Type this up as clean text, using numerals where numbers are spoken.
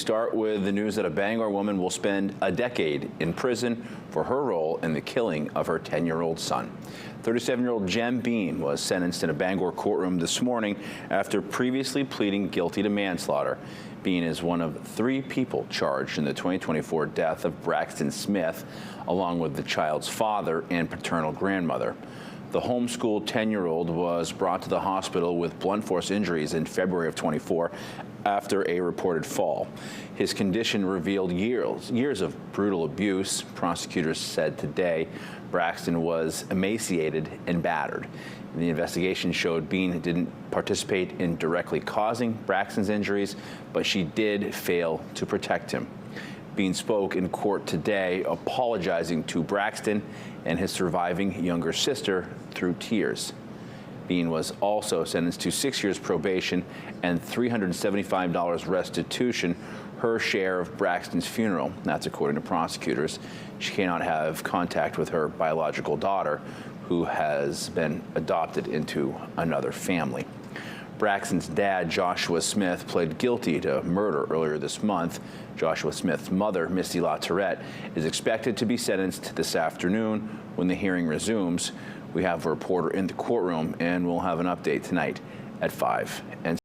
Start with the news that a Bangor woman will spend a decade in prison for her role in the killing of her 10-year-old son. 37-year-old Jem Bean was sentenced in a Bangor courtroom this morning after previously pleading guilty to manslaughter. Bean is one of 3 people charged in the 2024 death of Braxton Smith, along with the child's father and paternal grandmother. The homeschooled 10-year-old was brought to the hospital with blunt force injuries in February of 24 after a reported fall. His condition revealed years of brutal abuse. Prosecutors said today Braxton was emaciated and battered. The investigation showed Bean didn't participate in directly causing Braxton's injuries, but she did fail to protect him. Bean spoke in court today, apologizing to Braxton and his surviving younger sister through tears. Bean was also sentenced to 6 years probation and $375 restitution, her share of Braxton's funeral. That's according to prosecutors. She cannot have contact with her biological daughter, who has been adopted into another family. Braxton's dad, Joshua Smith, pled guilty to murder earlier this month. Joshua Smith's mother, Misty LaTourette, is expected to be sentenced this afternoon when the hearing resumes. We have a reporter in the courtroom, and we'll have an update tonight at 5.